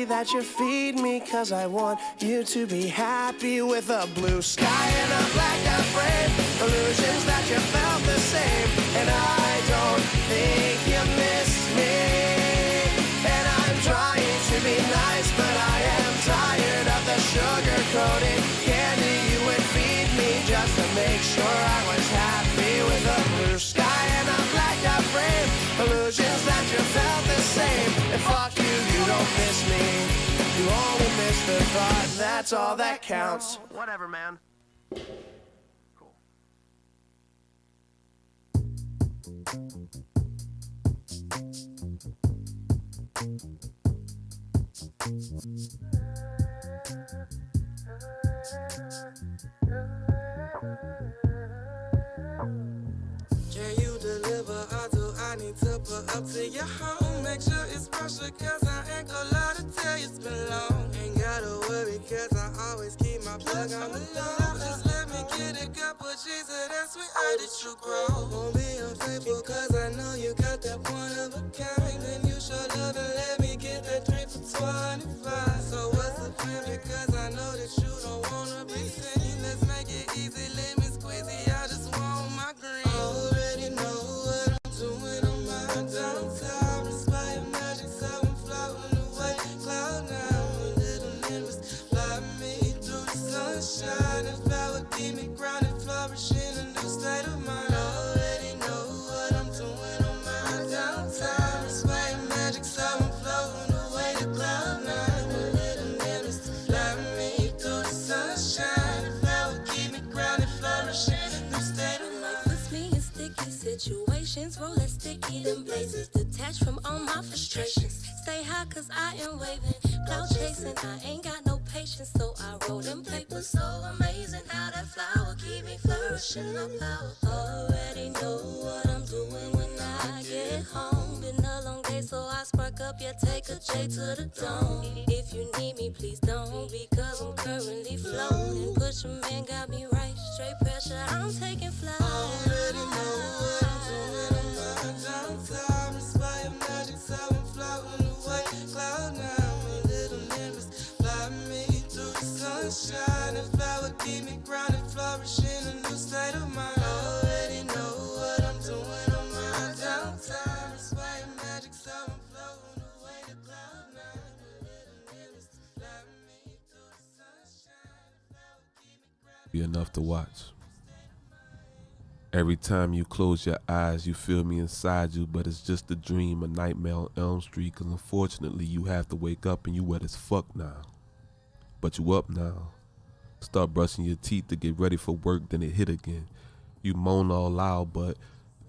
happy that you feed me, cause I want you to be happy with a blue sky and a blacked out frame. Illusions that you felt the same, and I don't think you miss me. And I'm trying to be nice, but I am tired of the sugar-coated candy you would feed me just to make sure I was happy with a blue sky and a blacked out frame. Illusions that you felt the same, and fuck you, you don't miss me. You only miss the thought, that's all that counts. Whatever, man. Cool. Can you deliver or do I need to pull up to your home? Make sure it's special, cause I ain't gonna lie to tell you it's been long. Ain't gotta worry, cause I always keep my plug on the low. Just let me get a couple G's of that sweet eye that you grow. Won't be unfaithful, cause I know you got that one of a kind. And you show love and let me get that drink for 25. So what's the plan? Because I know that you don't wanna be seen. Let's make it easy, let me squeeze it. I just want my green. Already know what I'm doing on my downtime. Inspire magic, so I'm floating away. Cloud nine, a little nimbus. Fly me through the sunshine. If I would keep me grounded, flourishing a new state of mind. Already know what I'm doing on my downtime. Inspire magic, so I'm floating away to cloud nine. A little nimbus. Fly me through the sunshine. If I would keep me grounded, flourishing a new state of mind. Puts me in sticky situations, roll that sticky, them blazes. Detached from all my frustrations. Stay high cause I am waving, cloud chasing. I ain't got no patience, so I roll them papers. So amazing how that flower keep me flourishing my power. Already know what I'm doing when I get home. Been a long day, so I spark up, yeah, take a J to the dome. If you need me, please don't, because I'm currently floating. Push a man, got me right, straight pressure, I'm taking flight. Already know what I'm doing on my downtime. Inspire magic, so I'm floating away. Cloud nine, a little nimbus. Fly me through the sunshine. If I would keep me grounded, flourishing a new state of mind. Already know what I'm doing on my downtime. Inspire magic, so I'm floating away to cloud nine. A little nimbus. Fly me through the sunshine. If I would keep me grounded. Be enough to watch. Every time you close your eyes, you feel me inside you, but it's just a dream, a nightmare on Elm Street, cause unfortunately you have to wake up and you wet as fuck now. But you up now. Start brushing your teeth to get ready for work, then it hit again. You moan all loud, but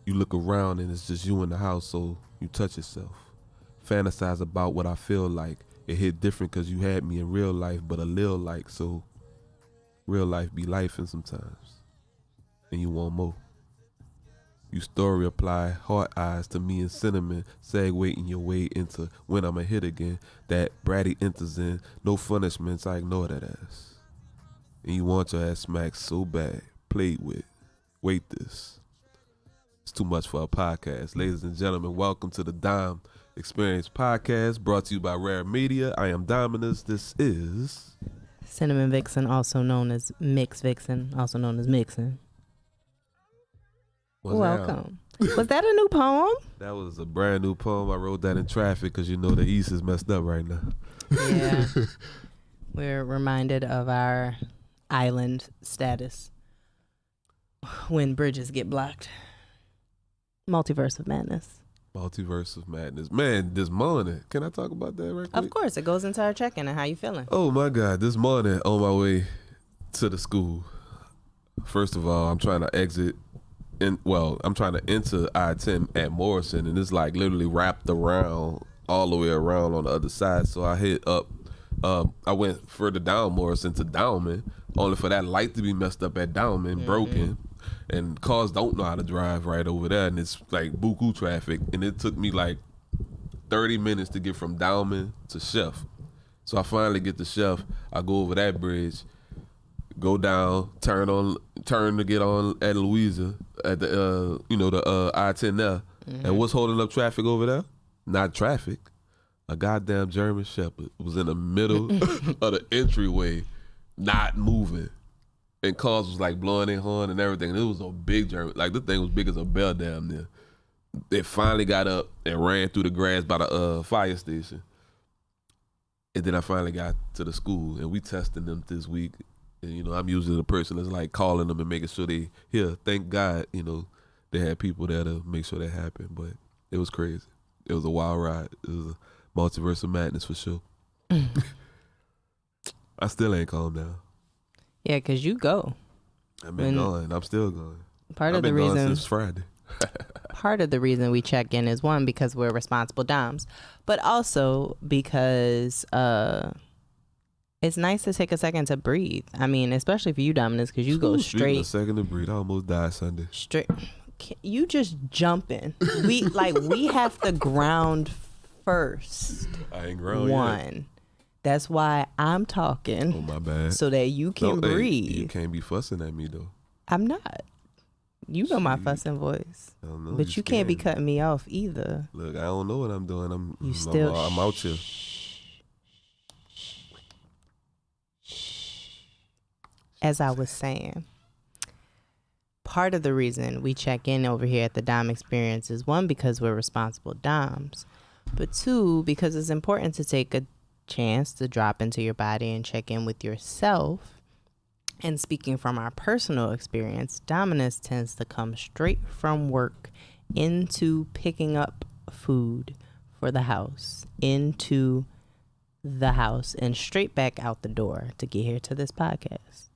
you look around and it's just you in the house, so you touch yourself. Fantasize about what I feel like. It hit different cause you had me in real life, but a little like, so real life be lifing sometimes. And you want more. You story apply heart eyes to me and cinnamon, segueing your way into when I'ma hit again. That bratty enters in, no punishments, I ignore that ass. And you want your ass smacked so bad, played with. Wait this. It's too much for a podcast. Ladies and gentlemen, welcome to the Dime Experience Podcast, brought to you by R.A.R.E Media. I am Dominus. This is Cinnamon Vixen, also known as Mix Vixen, also known as Mixin. Welcome. Was that a new poem? That was a brand new poem. I wrote that in traffic because you know the East is messed up right now. Yeah. We're reminded of our island status when bridges get blocked. Multiverse of madness. Multiverse of madness. Man, this morning, can I talk about that right quick? Of course, it goes into our check-in and how you feeling. Oh my God, this morning on my way to the school, first of all, I'm trying to exit. I'm trying to enter I-10 at Morrison, and it's like literally wrapped around all the way around on the other side. So I hit up, I went further down Morrison to Downman, only for that light to be messed up at Downman, broken. And cars don't know how to drive right over there, and it's like buku traffic. And it took me like 30 minutes to get from Downman to Chef. So I finally get to Chef. I go over that bridge, go down, turn to get on at Louisa at the I-10 there. And what's holding up traffic over there? Not traffic. a goddamn German Shepherd was in the middle of the entryway, not moving. And cars was like blowing their horn and everything. And it was a big German, like this thing was big as a bell damn near. It finally got up and ran through the grass by the fire station. And then I finally got to the school and we testing them this week. And, you know, I'm usually the person that's like calling them and making sure they here. Thank God, you know, they had people there to make sure that happened. But it was crazy. It was a wild ride. It was a multiverse of madness for sure. I still ain't calm down. Yeah, because you go. I've been going. I'm still going. Part I've of the been going reason since Friday. part of the reason we check in is one, because we're responsible doms, but also because it's nice to take a second to breathe. I mean, especially for you, Dominus, because you go Speaking straight. of second to breathe, I almost died Sunday. Straight. You just jumping. We have to ground first. I ain't grown One. yet. That's why I'm talking. Oh, my bad. So that you can Hey, breathe. you can't be fussing at me, though. I'm not. You know my Shit. fussing voice. I don't know. But you can't be scared me. cutting me off either. Look, I don't know what I'm doing. I'm out here. As I was saying, part of the reason we check in over here at the Dom Experience is one, because we're responsible Doms, but two, because it's important to take a chance to drop into your body and check in with yourself. And speaking from our personal experience, Dominus tends to come straight from work into picking up food for the house, into the house, and straight back out the door to get here to this podcast.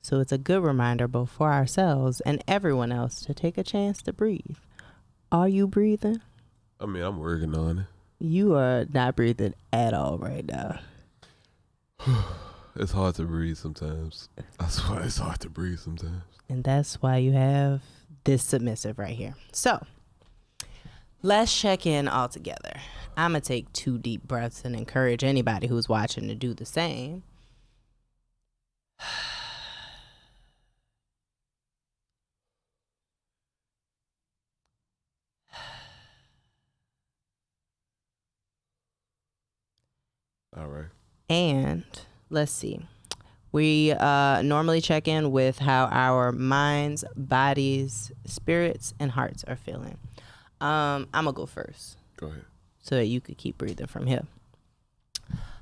So it's a good reminder both for ourselves and everyone else to take a chance to breathe. Are you breathing? I mean, I'm working on it. You are not breathing at all right now. It's hard to breathe sometimes. That's why it's hard to breathe sometimes. And that's why you have this submissive right here. So let's check in all together. I'm going to take 2 deep breaths and encourage anybody who's watching to do the same. All right. And let's see. We normally check in with how our minds, bodies, spirits, and hearts are feeling. I'm going to go first Go ahead. so that you could keep breathing from here.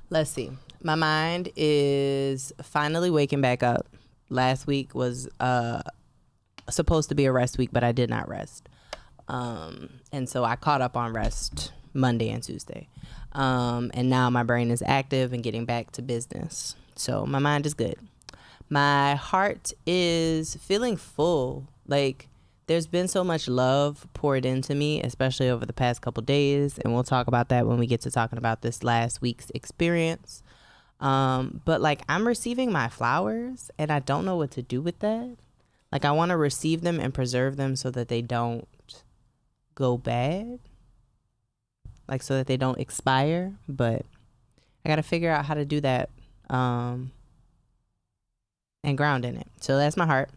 Let's see. My mind is finally waking back up. Last week was supposed to be a rest week, but I did not rest. And so I caught up on rest Monday and Tuesday. And now my brain is active and getting back to business. So my mind is good. My heart is feeling full. Like, there's been so much love poured into me, especially over the past couple days. And we'll talk about that when we get to talking about this last week's experience. But like, I'm receiving my flowers and I don't know what to do with that. Like, I want to receive them and preserve them so that they don't go bad. Like, so that they don't expire. But I got to figure out how to do that and ground in it. So that's my heart.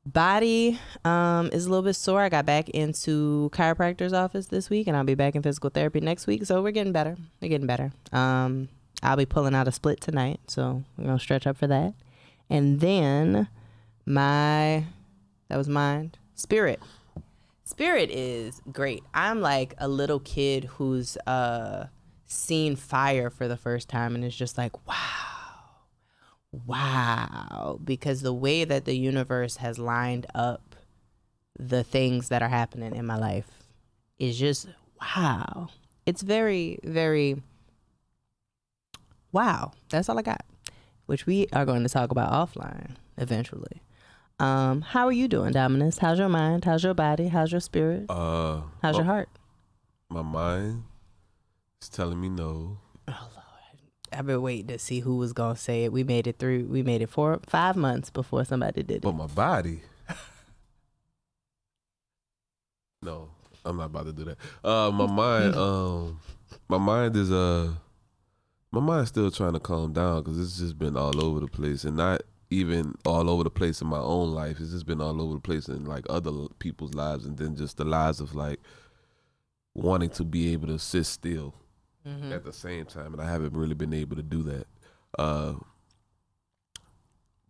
Body is a little bit sore. I got back into chiropractor's office this week, and I'll be back in physical therapy next week. So we're getting better. We're getting better. I'll be pulling out a split tonight, so we're gonna stretch up for that. And then that was mind. Spirit is great. I'm like a little kid who's seen fire for the first time, and it's just like, wow, because the way that the universe has lined up the things that are happening in my life is just wow. It's very, very wow. That's all I got, which we are going to talk about offline eventually. How are you doing, Dominus? How's your mind? How's your body? How's your spirit? How's your heart? My mind is telling me no. Oh, Lord. I've been waiting to see who was going to say it. We made it 5 months before somebody did it. But my body. No, I'm not about to do that. My mind's still trying to calm down because it's just been all over the place, and not even all over the place in my own life. It's just been all over the place in like other people's lives, and then just the lives of like wanting to be able to sit still at the same time, and I haven't really been able to do that.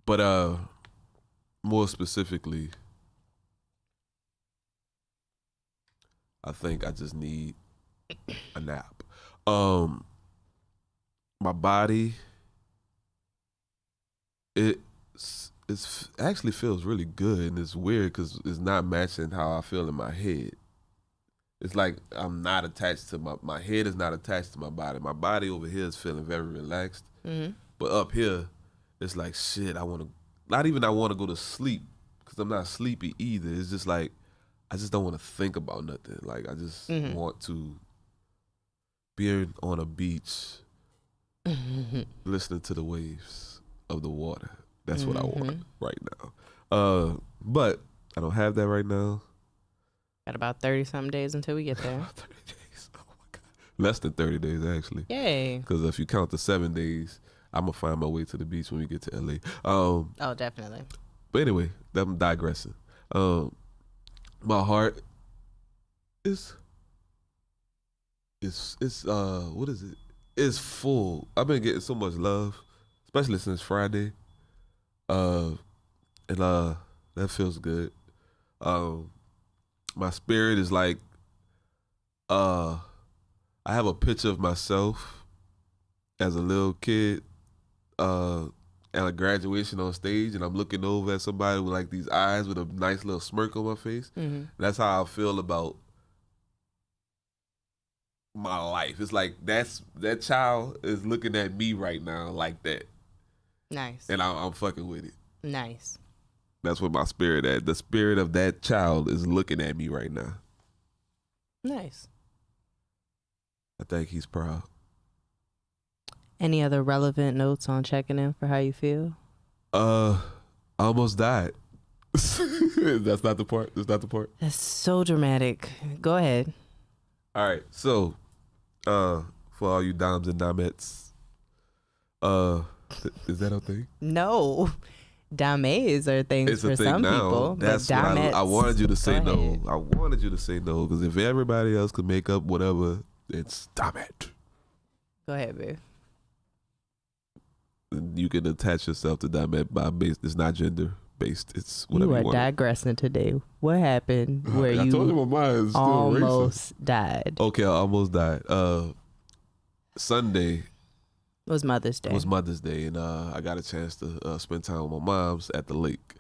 But more specifically, I think I just need a nap. My body, it's actually feels really good, and it's weird because it's not matching how I feel in my head. It's like I'm not attached to my head is not attached to my body. My body over here is feeling very relaxed, but up here, it's like shit. I want to go to sleep because I'm not sleepy either. It's just like I just don't want to think about nothing. Like I just want to be on a beach, listening to the waves of the water. That's what I want right now. But I don't have that right now. Got about 30-something days until we get there. 30 days. Oh my God. Less than 30 days, actually. Yay. Because if you count the 7 days, I'm going to find my way to the beach when we get to LA. Oh, definitely. But anyway, I'm digressing. My heart is what is it? It's full. I've been getting so much love, especially since Friday. And that feels good. My spirit is like, I have a picture of myself as a little kid at a graduation on stage, and I'm looking over at somebody with like these eyes with a nice little smirk on my face. That's how I feel about my life. It's like that child is looking at me right now like that. Nice. And I'm fucking with it. Nice. That's what my spirit at. The spirit of that child is looking at me right now. Nice. I think he's proud. Any other relevant notes on checking in for how you feel? I almost died. That's not the part. That's not the part. That's so dramatic. Go ahead. All right. So, for all you dimes and dimettes, is that a thing? No. Dames are things It's for a thing some now. people. That's but what I wanted you to say Go no. ahead. I wanted you to say no because if everybody else could make up whatever, it's damet. Go ahead, babe. You can attach yourself to damet by base. It's not gender based. It's whatever You you are want. digressing today. What happened where I you told you my mind is still racing. almost died? Okay, I almost died. Sunday Was Mother's Day. was Mother's Day, and I got a chance to spend time with my moms at the lake.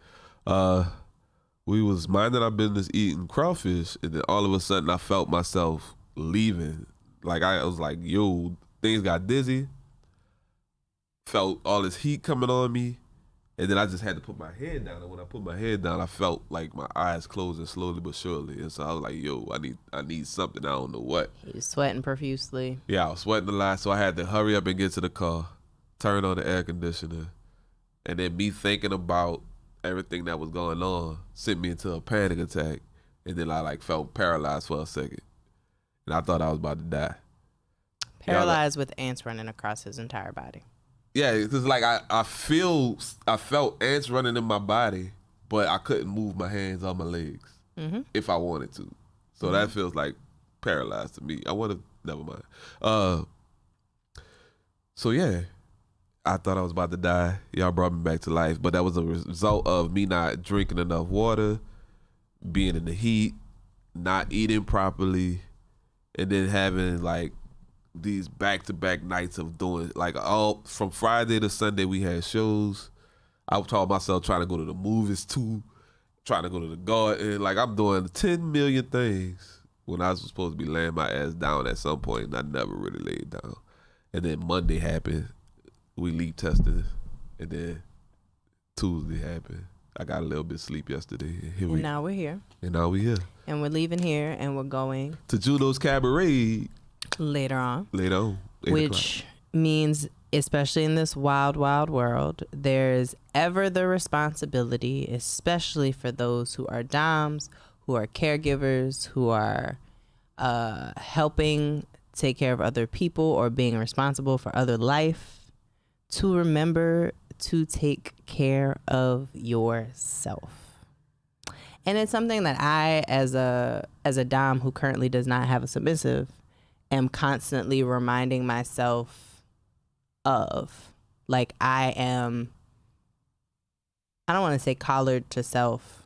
We was minding our business eating crawfish, and then all of a sudden I felt myself leaving. Like I was like, yo, things got dizzy. Felt all this heat coming on me, and then I just had to put my head down. And when I put my head down, I felt like my eyes closing slowly but surely. And so I was like, yo, I need something. I don't know what. He was sweating profusely. Yeah, I was sweating a lot, so I had to hurry up and get to the car, turn on the air conditioner, and then me thinking about everything that was going on sent me into a panic attack, and then I like felt paralyzed for a second, and I thought I was about to die. Paralyzed with ants running across his entire body. Yeah, because like I felt ants running in my body, but I couldn't move my hands or my legs if I wanted to. So that feels like paralyzed to me. I want to, never mind. So yeah, I thought I was about to die. Y'all brought me back to life, but that was a result of me not drinking enough water, being in the heat, not eating properly, and then having like these back-to-back nights of doing like all from Friday to Sunday we had shows. I told myself trying to go to the movies too, trying to go to the garden. Like I'm doing 10 million things when I was supposed to be laying my ass down at some point, and I never really laid down. And then Monday happened, we leak tested, and then Tuesday happened. I got a little bit of sleep yesterday. And now we're here. And now we here. And we're leaving here and we're going To Juno's Cabaret later on. later on. 8 Which means, especially in this wild, wild world, there's ever the responsibility, especially for those who are doms, who are caregivers, who are helping take care of other people or being responsible for other life, to remember to take care of yourself. And it's something that I, as a dom who currently does not have a submissive, am constantly reminding myself of. Like I don't want to say collared to self,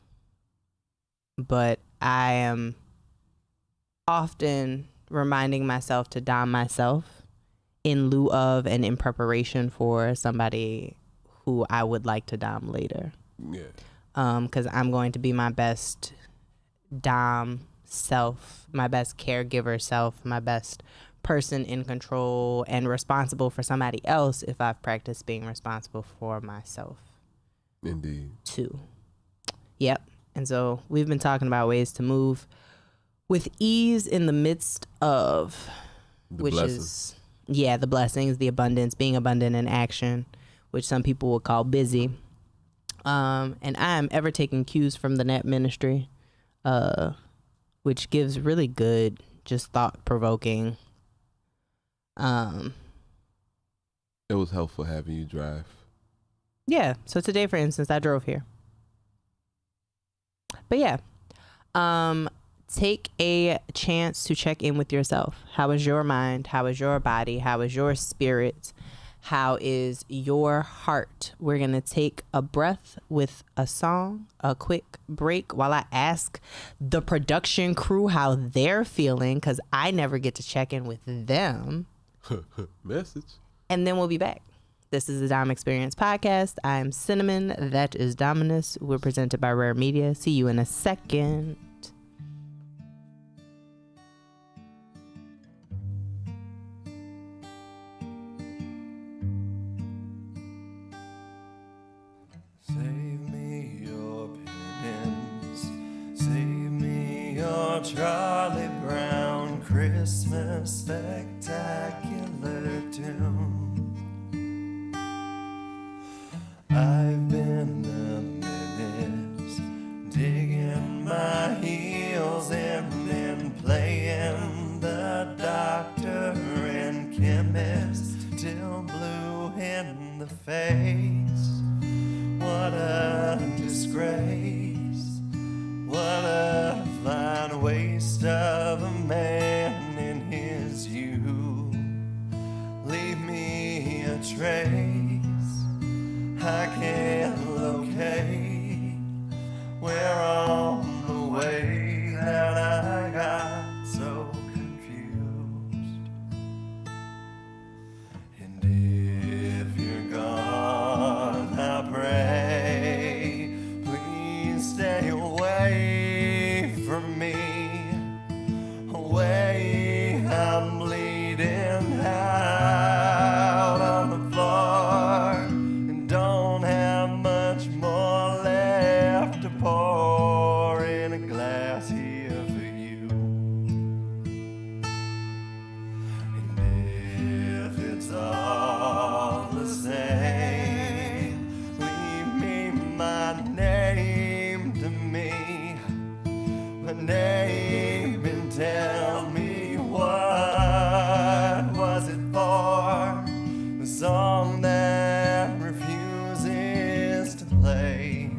but I am often reminding myself to dom myself in lieu of and in preparation for somebody who I would like to dom later. Yeah. Because I'm going to be my best dom self, my best caregiver self, my best person in control and responsible for somebody else if I've practiced being responsible for myself. Indeed. Too. Yep. And so we've been talking about ways to move with ease in the midst of The which blessings. is the blessings, the abundance, being abundant in action, which some people would call busy. And I am ever taking cues from the Net Ministry, which gives really good, just thought-provoking. It was helpful having you drive. Yeah. So today, for instance, I drove here. But yeah, take a chance to check in with yourself. How is your mind? How is your body? How is your spirit? How is your heart? We're going to take a breath with a song, a quick break while I ask the production crew how they're feeling, because I never get to check in with them. Message. And then we'll be back. This is the Dom Experience Podcast. I'm Cinnamon. That is Dominus. We're presented by R.A.R.E Media. See you in a second. Save me your penance, save me your Charlie Brown Christmas spectacular tune. I've been a menace, digging my heels and then playing the doctor and chemist till blue in the face. What a disgrace, what a fine waste of a man in his youth. Leave me a trace I can't locate, where on the way that I got so confused. And if you're gone, I pray, please stay away from me. Away, I'm bleeding out on the floor and don't have much more left to pour in a glass here for you. And if it's all the same, leave me my name to me, my name, and tell me what was it for? The song that refuses to play.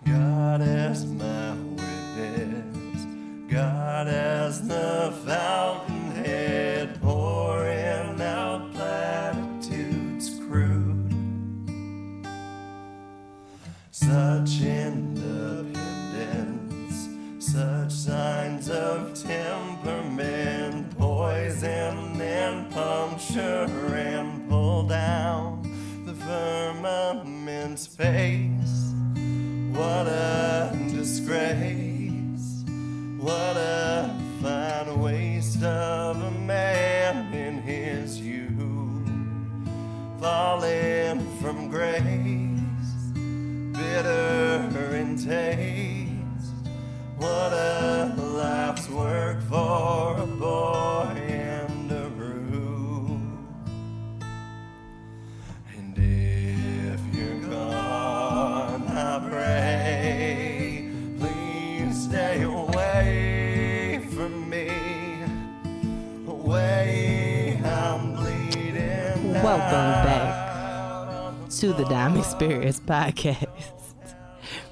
God as my witness, God as the fountainhead, pouring out platitudes crude. Such independence, such signs of temperament, poison and puncture and pull down the firmament's face. What a disgrace, what a fine waste of a man in his youth, falling from grace, bitter in taste. What a life's work for a boy and a room. And if you're gone, I pray, please stay away from me. Away, I'm bleeding. Welcome back to the Dime Experience Podcast,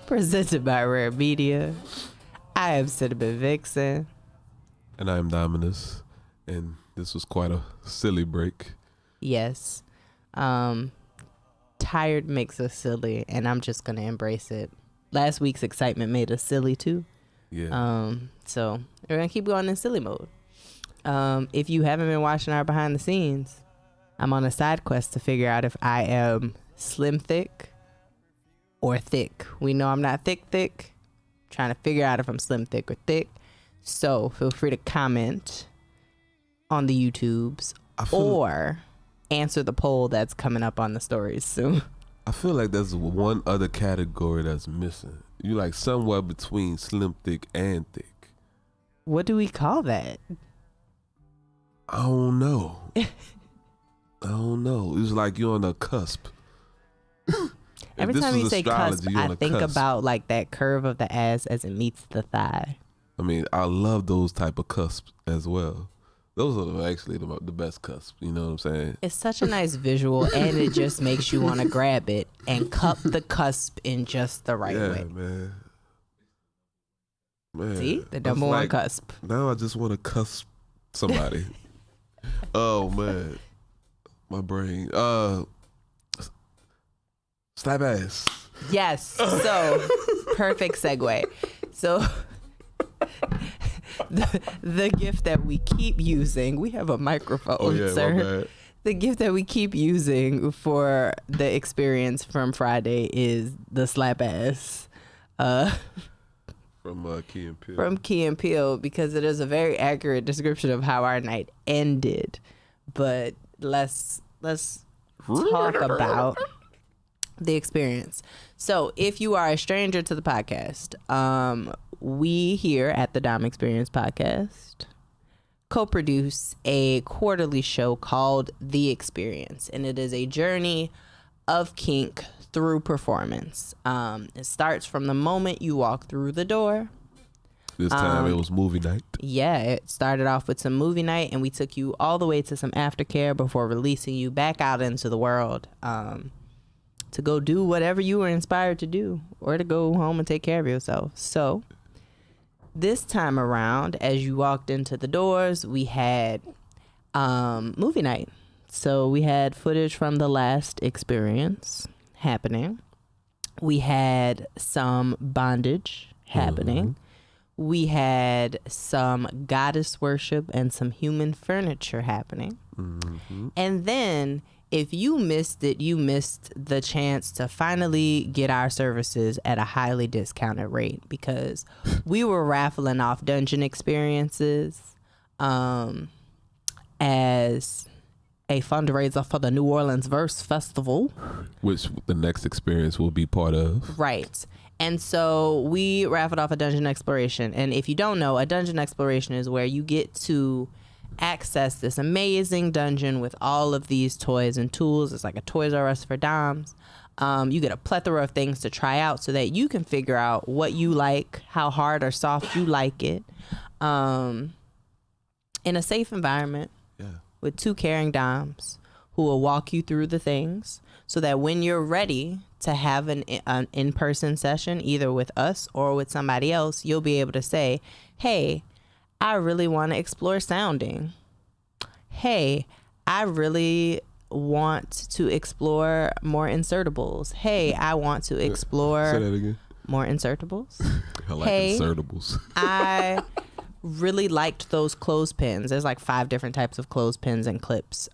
presented by R.A.R.E Media. I am Cinnamon Vixen. And I am Dominus. And this was quite a silly break. Yes. Tired makes us silly, and I'm just going to embrace it. Last week's excitement made us silly, too. Yeah. So we're going to keep going in silly mode. If you haven't been watching our behind the scenes, I'm on a side quest to figure out if I am slim thick or thick. We know I'm not thick. Trying to figure out if I'm slim thick or thick. So feel free to comment on the YouTubes or answer the poll that's coming up on the stories soon. I feel like there's one other category that's missing. You like somewhere between slim, thick, and thick. What do we call that? I don't know. It's like you're on the cusp. Every This time was you say cusp, astrology, you're on I a think cusp. about like that curve of the ass as it meets the thigh. I mean, I love those type of cusps as well. Those are actually the best cusps. You know what I'm saying? It's such a nice visual, and it just makes you want to grab it and cup the cusp in just the right Yeah, way. man. See? The I was number one like, cusp. Now I just want to cusp somebody. Oh man, my brain. Slap ass. Yes. So, perfect segue. So, the gift that we keep using, we have a microphone, Oh yeah, sir. my bad. The gift that we keep using for the experience from Friday is the slap ass From Key and Peele. from Key and Peele, because it is a very accurate description of how our night ended. But let's talk about the experience. So if you are a stranger to the podcast, we here at the Dom Experience Podcast co-produce a quarterly show called The Experience, and it is a journey of kink through performance. It starts from the moment you walk through the door. This time it was movie night. Yeah, it started off with some movie night, and we took you all the way to some aftercare before releasing you back out into the world to go do whatever you were inspired to do, or to go home and take care of yourself. So this time around, as you walked into the doors, we had movie night. So we had footage from the last experience happening. We had some bondage happening. We had some goddess worship and some human furniture happening. And then if you missed it, you missed the chance to finally get our services at a highly discounted rate, because we were raffling off dungeon experiences as a fundraiser for the New Orleans Verse Festival. Which the next experience will be part of. Right. And so we raffled off a dungeon exploration. And if you don't know, a dungeon exploration is where you get to access this amazing dungeon with all of these toys and tools. It's like a Toys R Us for Doms. You get a plethora of things to try out so that you can figure out what you like, how hard or soft you like it, in a safe environment. Yeah. With two caring doms who will walk you through the things, so that when you're ready to have an in-person session, either with us or with somebody else, you'll be able to say, hey, I really want to explore sounding. Hey, I really want to explore more insertables. Hey, I want to explore Say that again. more insertables. I like insertables. I really liked those clothespins. There's like 5 different types of clothespins and clips.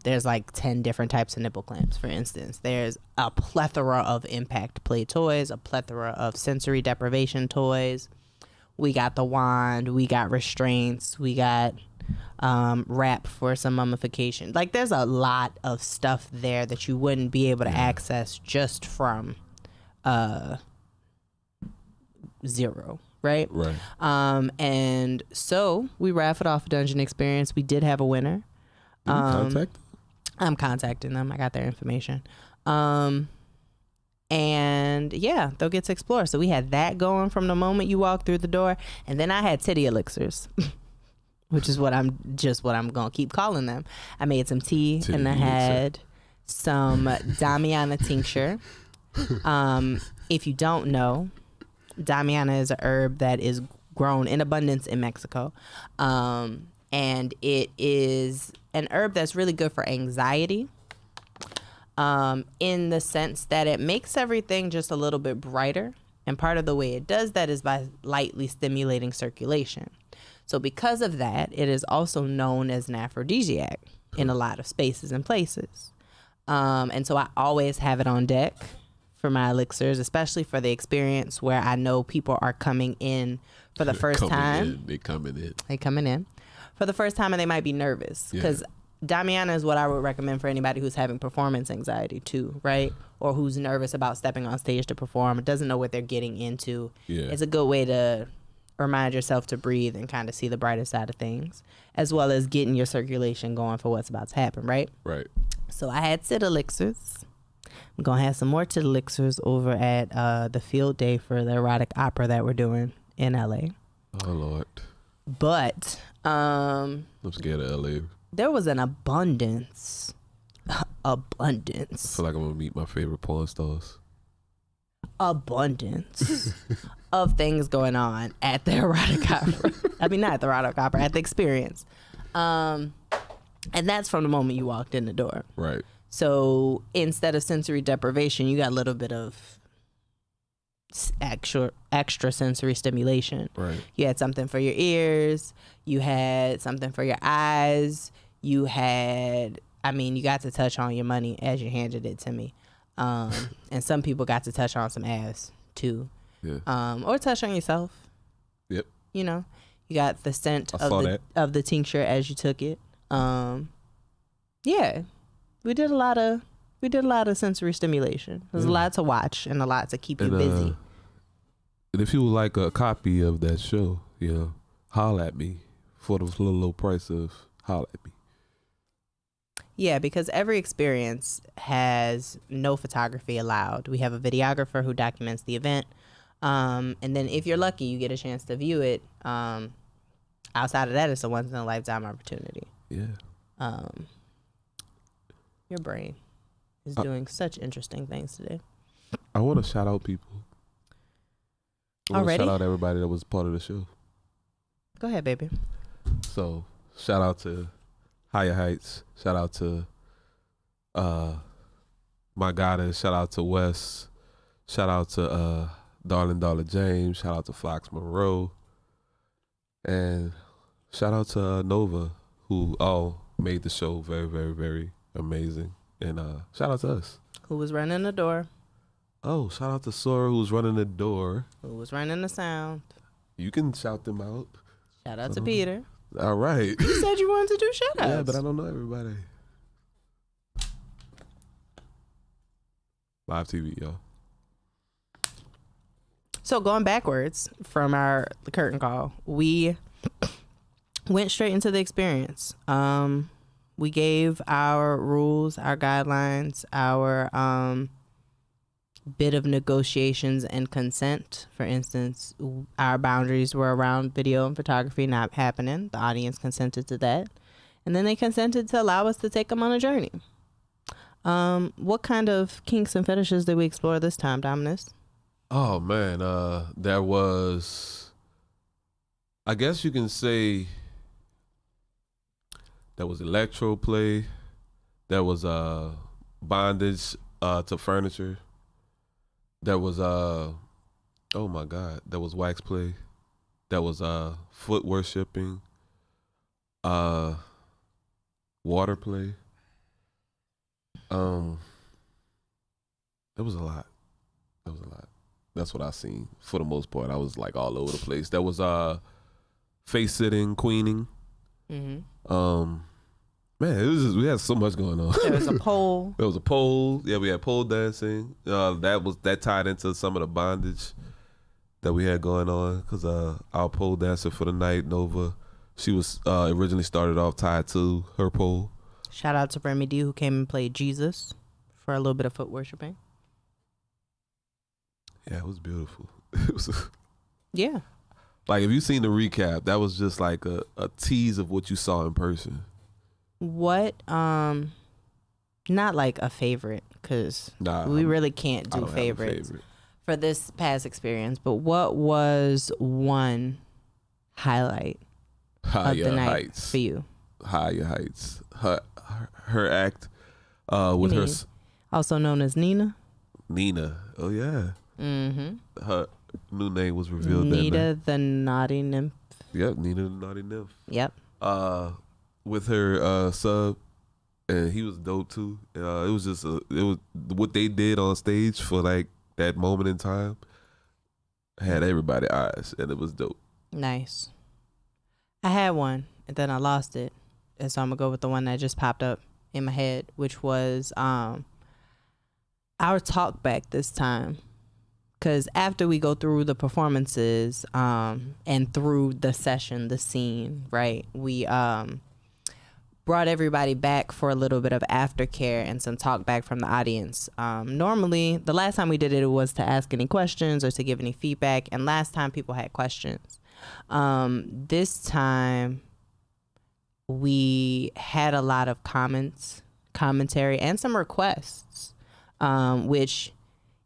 There's like 10 different types of nipple clamps, for instance. There's a plethora of impact play toys, a plethora of sensory deprivation toys. We got the wand, we got restraints, we got wrap for some mummification. Like, there's a lot of stuff there that you wouldn't be able to access just from zero. right? Right. And so we raffled off a dungeon experience. We did have a winner. Did you contact them? I'm contacting them. I got their information. And yeah, they'll get to explore. So we had that going from the moment you walk through the door. And then I had titty elixirs, which is what I'm going to keep calling them. I made some tea Titty and I elixir. had some Damiana tincture. If you don't know, Damiana is a herb that is grown in abundance in Mexico. And it is an herb that's really good for anxiety. In the sense that it makes everything just a little bit brighter. And part of the way it does that is by lightly stimulating circulation. So because of that, it is also known as an aphrodisiac in a lot of spaces and places. And so I always have it on deck for my elixirs, especially for the experience where I know people are coming in for the first time. They coming in for the first time, and they might be nervous because Damiana is what I would recommend for anybody who's having performance anxiety too, right? Or who's nervous about stepping on stage to perform, doesn't know what they're getting into. Yeah. It's a good way to remind yourself to breathe and kind of see the brighter side of things, as well as getting your circulation going for what's about to happen, right? Right. So I had tit elixirs. I'm going to have some more tit elixirs over at the field day for the erotic opera that we're doing in LA. Oh, Lord. But I'm scared of LA. there was an abundance I feel like I'm going to meet my favorite porn stars. abundance of things going on at the erotic opera. I mean, not at the erotic opera, at the experience. And that's from the moment you walked in the door. Right. So instead of sensory deprivation, you got a little bit of extra sensory stimulation. Right. You had something for your ears. You had something for your eyes. You got to touch on your money as you handed it to me. And some people got to touch on some ass too. Yeah. Or touch on yourself. Yep. You know, you got the scent I saw that. of the tincture as you took it. Yeah, we did a lot of sensory stimulation. There's a lot to watch and a lot to keep you busy. And if you would like a copy of that show, holla at me for the little low price of holla at me. Yeah, because every experience has no photography allowed. We have a videographer who documents the event. And then if you're lucky, you get a chance to view it. Outside of that, it's a once in a lifetime opportunity. Yeah. Your brain is doing such interesting things today. I want to shout out people. I want to Already? shout out everybody that was part of the show. Go ahead, baby. So shout out to Higher Heights. Shout out to my goddess. Shout out to Wes. Shout out to Darling Dollar James. Shout out to Fox Monroe. And shout out to Nova, who all made the show very, very, very amazing. And shout out to us. Who was running the door? Oh, shout out to Sora, who's running the door. Who was running the sound? You can shout them out. Shout out to Peter. All right. You said you wanted to do shout outs. Yeah, but I don't know everybody. Live TV, y'all. So going backwards from the curtain call, we went straight into the experience. We gave our rules, our guidelines, our bit of negotiations and consent. For instance, our boundaries were around video and photography not happening. The audience consented to that. And then they consented to allow us to take them on a journey. What kind of kinks and fetishes did we explore this time, Dominus? Oh man, there was, I guess you can say, there was electro play, there was bondage to furniture, there was oh my God, there was wax play, there was foot worshiping, water play. There was a lot. That's what I seen for the most part. I was like all over the place. There was face sitting, queening. Mm-hmm. Man, it was we had so much going on. There was a pole. There was a pole. Yeah, we had pole dancing. That tied into some of the bondage that we had going on, because our pole dancer for the night, Nova, she was originally started off tied to her pole. Shout out to Remy D, who came and played Jesus for a little bit of foot worshiping. Yeah, it was beautiful. It was Yeah. like, if you seen the recap, that was just like a tease of what you saw in person. What, not like a favorite, because we really can't do favorites for this past experience, but what was one highlight of the night Heights. for you? Higher Heights. Her act with her Also known as Nina. Nina. Oh, yeah. Mm-hmm. Her new name was revealed. Nina the Naughty Nymph. Yep, Nina the Naughty Nymph. Yep. With her sub, and he was dope too. It was just it was what they did on stage for like that moment in time. Had everybody eyes, and it was dope. Nice. I had one, and then I lost it, and so I'm gonna go with the one that just popped up in my head, which was our talk back this time. Because after we go through the performances and through the session, the scene, right, we brought everybody back for a little bit of aftercare and some talk back from the audience. Normally, the last time we did it, it was to ask any questions or to give any feedback. And last time people had questions. This time we had a lot of commentary, and some requests, which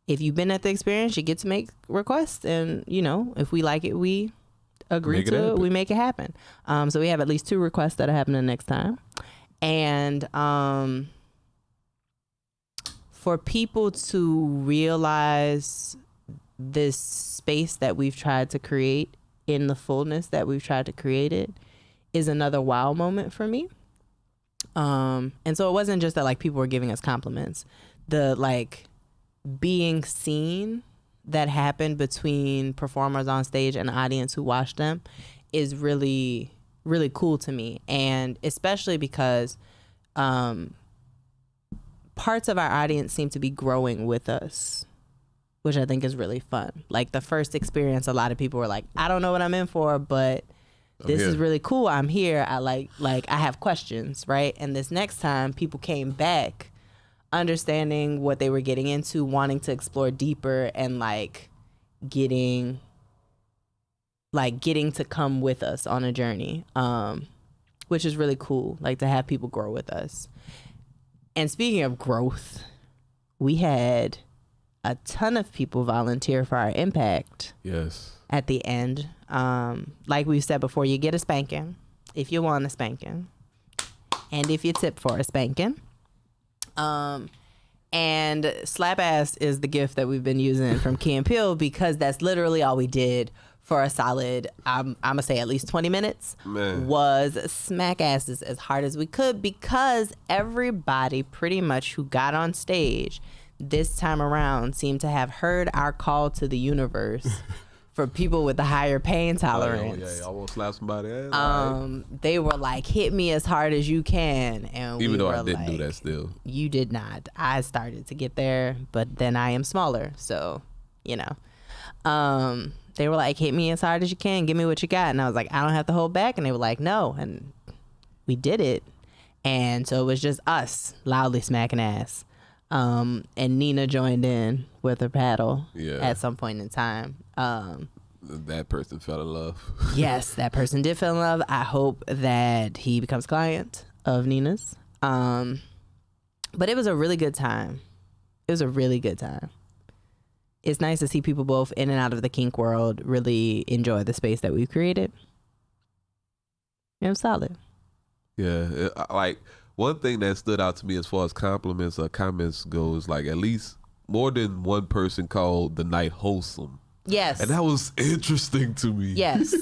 if you've been at the experience, you get to make requests. And, you know, if we like it, we agree to it. We make it happen. So we have at least 2 requests that are happening next time. And for people to realize this space that we've tried to create in the fullness that we've tried to create it is another wow moment for me. And so it wasn't just that like people were giving us compliments. The like being seen that happened between performers on stage and the audience who watched them is really, really cool to me. And especially because parts of our audience seem to be growing with us, which I think is really fun. Like the first experience, a lot of people were like, I don't know what I'm in for, but this is really cool. I'm here. I like I have questions, right? And this next time people came back understanding what they were getting into, wanting to explore deeper, and like getting to come with us on a journey, which is really cool, like to have people grow with us. And speaking of growth, we had a ton of people volunteer for our impact. Yes. At the end, like we said before, you get a spanking if you want a spanking, and if you tip for a spanking. And slap ass is the gift that we've been using from Key and Peele, because that's literally all we did for a solid, I'm gonna say at least 20 minutes, was smack asses as hard as we could, because everybody pretty much who got on stage this time around seemed to have heard our call to the universe for people with the higher pain tolerance. Oh, yeah, I won't slap somebody ass. They were like, hit me as hard as you can. And even though I didn't like, do that still. You did not. I started to get there, but then I am smaller. So, you know. They were like, hit me as hard as you can. Give me what you got. And I was like, I don't have to hold back. And they were like, no. And we did it. And so it was just us loudly smacking ass. And Nina joined in with her paddle at some point in time. That person fell in love. Yes, that person did fall in love. I hope that he becomes a client of Nina's. But it was a really good time. It was a really good time. It's nice to see people both in and out of the kink world really enjoy the space that we've created. It was solid. Yeah, like one thing that stood out to me as far as compliments or comments goes, like at least more than one person called the night wholesome. Yes. And that was interesting to me. Yes.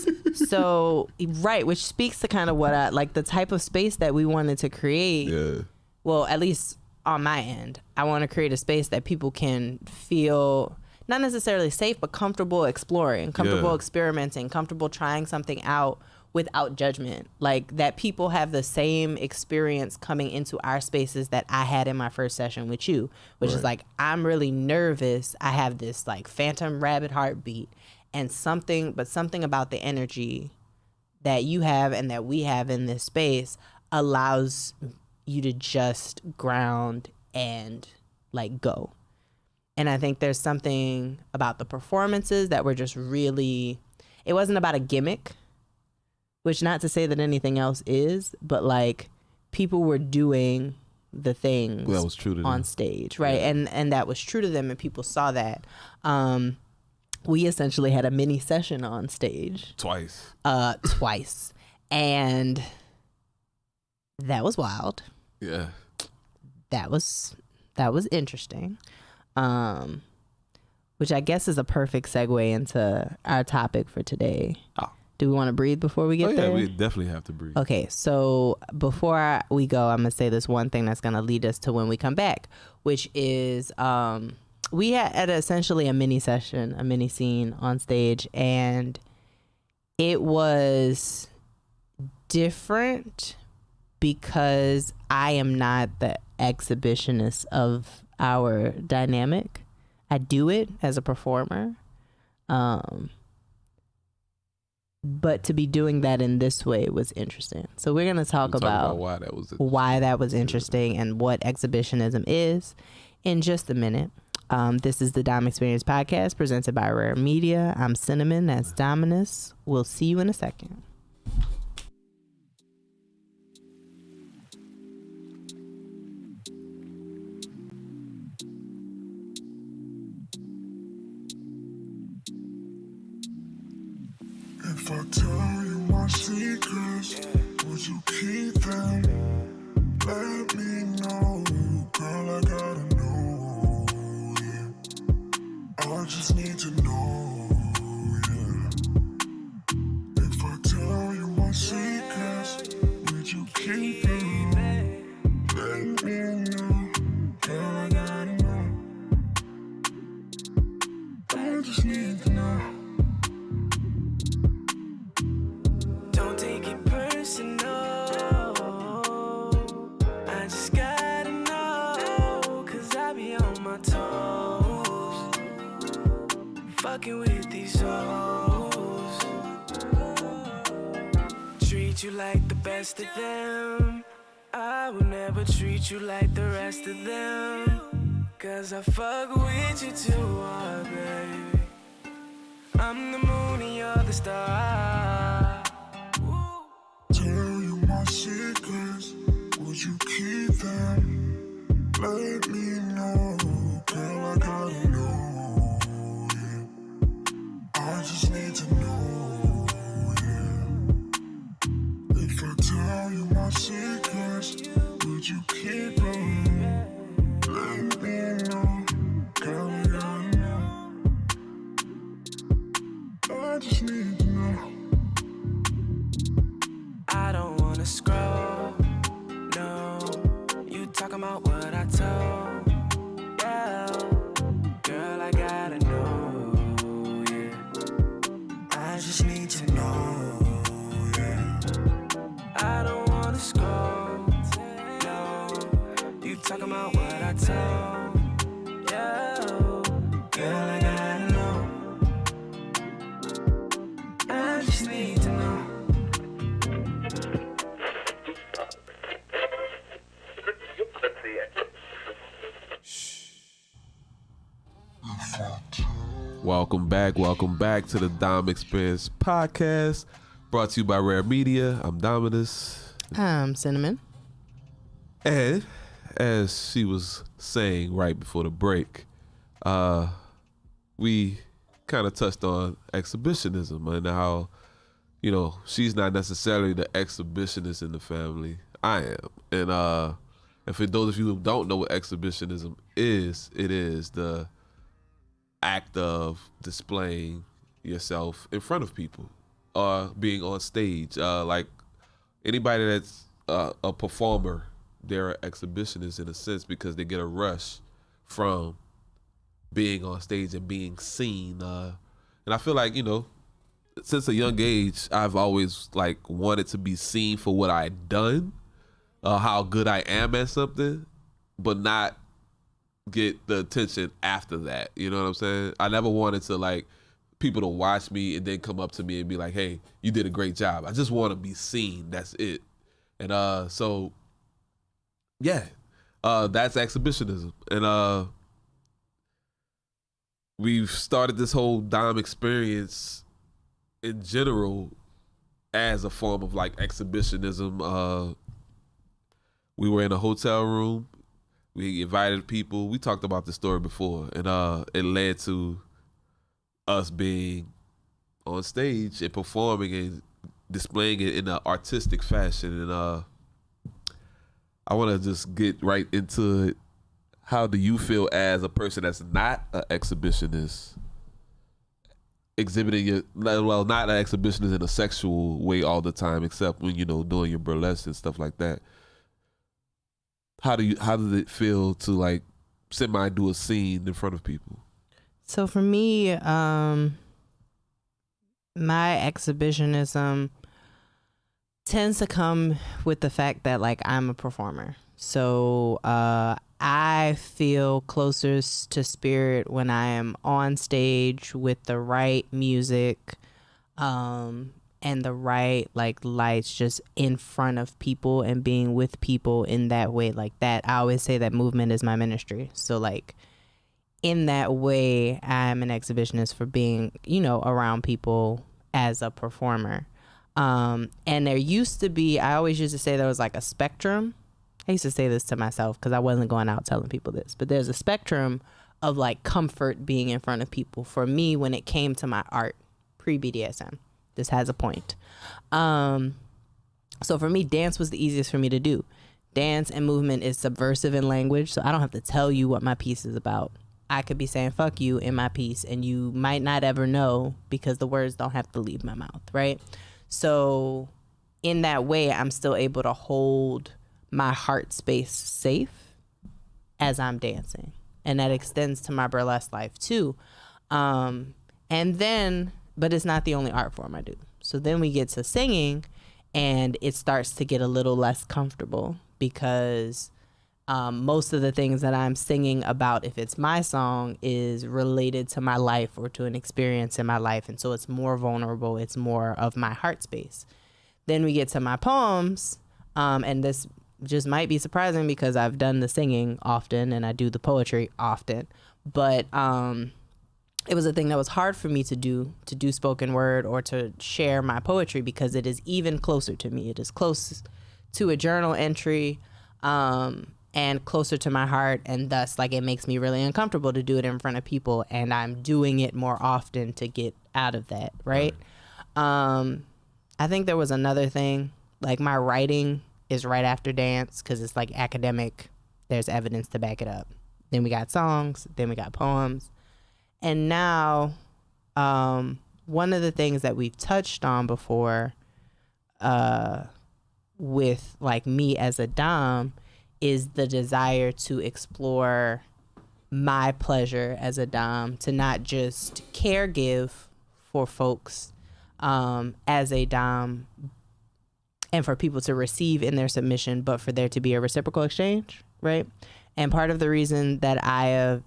So, right, which speaks to kind of what I, like the type of space that we wanted to create. Yeah. Well, at least on my end, I want to create a space that people can feel not necessarily safe, but comfortable exploring, comfortable experimenting, comfortable trying something out without judgment. Like that people have the same experience coming into our spaces that I had in my first session with you, which is like, I'm really nervous. I have this like phantom rabbit heartbeat, and something about the energy that you have and that we have in this space allows you to just ground and like go. And I think there's something about the performances that were just really, it wasn't about a gimmick, which not to say that anything else is, but like people were doing the things that was true to on them. stage, right? Yeah. And that was true to them, and people saw that. We essentially had a mini session on stage Twice. and that was wild. Yeah. That was interesting. Which I guess is a perfect segue into our topic for today. Oh. Do we want to breathe before we get there? We definitely have to breathe. Okay, so before we go, I'm going to say this one thing that's going to lead us to when we come back, which is we had essentially a mini session, a mini scene on stage, and it was different because I am not the exhibitionist of our dynamic. I do it as a performer. But to be doing that in this way was interesting. So we're going to talk about why that was interesting and what exhibitionism is in just a minute. This is the Dom Experience Podcast presented by R.A.R.E Media. I'm Cinnamon. That's Dominus. We'll see you in a second. If I tell you my secrets, would you keep them? Let me know, girl, I gotta know, yeah. I just need to know, yeah. If I tell you my secrets, would you keep them? Let me know, girl, I gotta know. I just need to know. Don't take it personal. I just gotta know, 'cause I be on my toes, fucking with these hoes. Treat you like the best of them. I will never treat you like the rest of them, 'cause I fuck with you too hard, baby. I'm the moon and you're the star. Tell you my secrets, would you keep them? Let me know, girl, I gotta know, yeah. I just need to know, yeah. If I tell you my secrets, would you keep them? Let me know, girl, I gotta know. I just need to know. I don't wanna scroll, no. You talking about what I told, yeah. Girl, I gotta know, yeah. I just need to know, yeah. I don't wanna scroll, no. You talking about what I told, yeah. Girl, I gotta know. I just need to know. Welcome back to the Dom Experience Podcast, brought to you by R.A.R.E Media. I'm Dominus. Cinnamon. And as she was saying right before the break, we kind of touched on exhibitionism and how, you know, she's not necessarily the exhibitionist in the family. I am. And for those of you who don't know what exhibitionism is, it is the act of displaying yourself in front of people or being on stage. Like anybody that's a performer, they're an exhibitionist in a sense because they get a rush from being on stage and being seen. And I feel like, you know, since a young age, I've always like wanted to be seen for what I'd done, how good I am at something, but not get the attention after that. You know what I'm saying? I never wanted to like people to watch me and then come up to me and be like, hey, you did a great job. I just want to be seen. That's it. And so yeah, that's exhibitionism. And we've started this whole Dom experience in general as a form of like exhibitionism. We were in a hotel room. We invited people. We talked about this story before, and it led to us being on stage and performing and displaying it in an artistic fashion. And I want to just get right into it. How do you feel as a person that's not an exhibitionist, exhibiting it? Well, not an exhibitionist in a sexual way all the time, except when doing your burlesque and stuff like that. How does it feel to like semi do a scene in front of people? So for me, my exhibitionism tends to come with the fact that like I'm a performer. So I feel closest to spirit when I am on stage with the right music and the right like lights, just in front of people and being with people in that way. Like that, I always say that movement is my ministry. So like in that way, I'm an exhibitionist for being, around people as a performer. And there used to be, I always used to say there was like a spectrum. I used to say this to myself because I wasn't going out telling people this, but there's a spectrum of like comfort being in front of people. For me, when it came to my art, pre-BDSM, this has a point. So for me, dance was the easiest for me to do. Dance and movement is subversive in language, so I don't have to tell you what my piece is about. I could be saying fuck you in my piece and you might not ever know because the words don't have to leave my mouth, right? So in that way, I'm still able to hold my heart space safe as I'm dancing. And that extends to my burlesque life too. But it's not the only art form I do. So then we get to singing and it starts to get a little less comfortable because most of the things that I'm singing about, if it's my song, is related to my life or to an experience in my life. And so it's more vulnerable. It's more of my heart space. Then we get to my poems. And this just might be surprising because I've done the singing often and I do the poetry often. But it was a thing that was hard for me to do spoken word or to share my poetry because it is even closer to me. It is close to a journal entry. And closer to my heart, and thus like it makes me really uncomfortable to do it in front of people, and I'm doing it more often to get out of that, right? I think there was another thing, like my writing is right after dance because it's like academic, there's evidence to back it up. Then we got songs, then we got poems, and now one of the things that we've touched on before with like me as a dom is the desire to explore my pleasure as a dom, to not just caregive for folks as a dom and for people to receive in their submission, but for there to be a reciprocal exchange, right? And part of the reason that I'd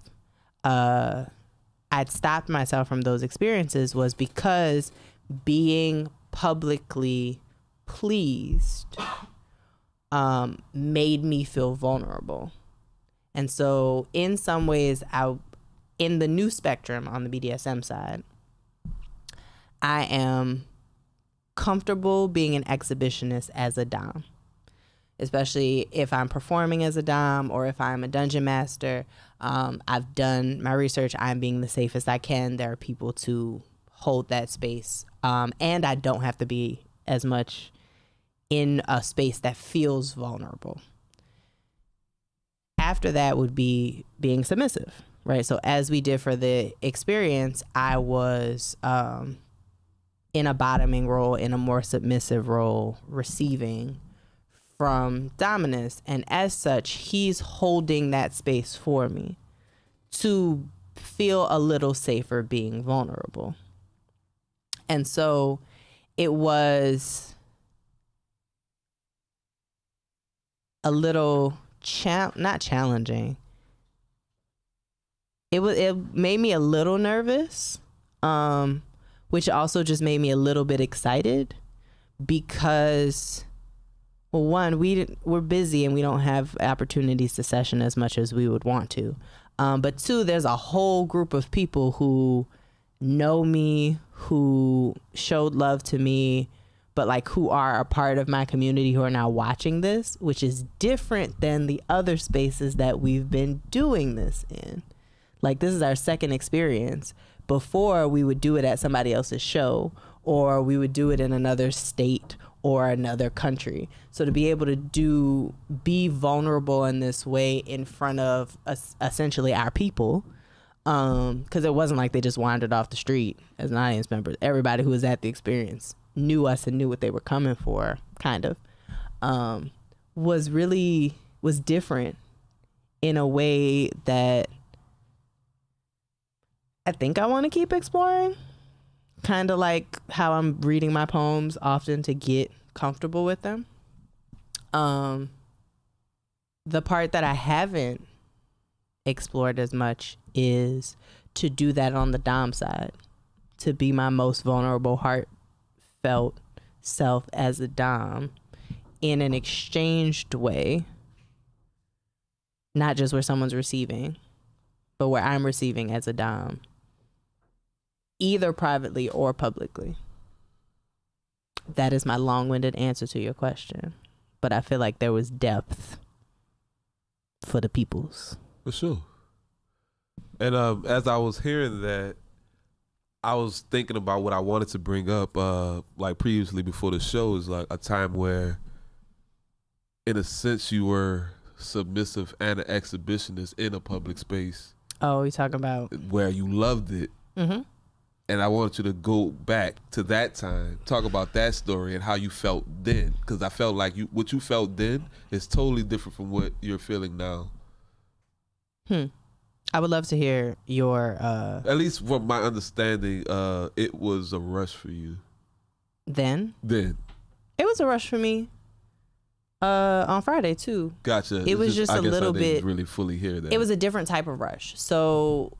stopped myself from those experiences was because being publicly pleased made me feel vulnerable. And so in some ways, in the new spectrum on the BDSM side, I am comfortable being an exhibitionist as a dom, especially if I'm performing as a dom or if I'm a dungeon master. I've done my research. I'm being the safest I can. There are people to hold that space. And I don't have to be as much in a space that feels vulnerable. After that would be being submissive, right? So as we did for the experience, I was in a bottoming role, in a more submissive role, receiving from Dominus. And as such, he's holding that space for me to feel a little safer being vulnerable. And so it was a little not challenging. It made me a little nervous, which also just made me a little bit excited because, well, one, we're busy and we don't have opportunities to session as much as we would want to. But two, there's a whole group of people who know me, who showed love to me, but like who are a part of my community who are now watching this, which is different than the other spaces that we've been doing this in. Like, this is our second experience. Before, we would do it at somebody else's show, or we would do it in another state or another country. So to be able to be vulnerable in this way in front of essentially our people, because it wasn't like they just wandered off the street as an audience member. Everybody who was at the experience knew us and knew what they were coming for, kind of, was different in a way that I think I want to keep exploring. Kind of like how I'm reading my poems often to get comfortable with them. The part that I haven't explored as much is to do that on the dom side, to be my most vulnerable, heartfelt self as a dom in an exchanged way, not just where someone's receiving, but where I'm receiving as a dom, either privately or publicly. That is my long-winded answer to your question, but I feel like there was depth for the peoples. For sure. And as I was hearing that, I was thinking about what I wanted to bring up, like previously before the show, is like a time where, in a sense, you were submissive and an exhibitionist in a public space. Oh, you talking about where you loved it. Mm-hmm. And I wanted you to go back to that time, talk about that story and how you felt then, because I felt like what you felt then is totally different from what you're feeling now. I would love to hear your at least from my understanding, it was a rush for you. Then it was a rush for me on Friday too. Gotcha. It was just a little bit. I didn't really fully hear that. It was a different type of rush. So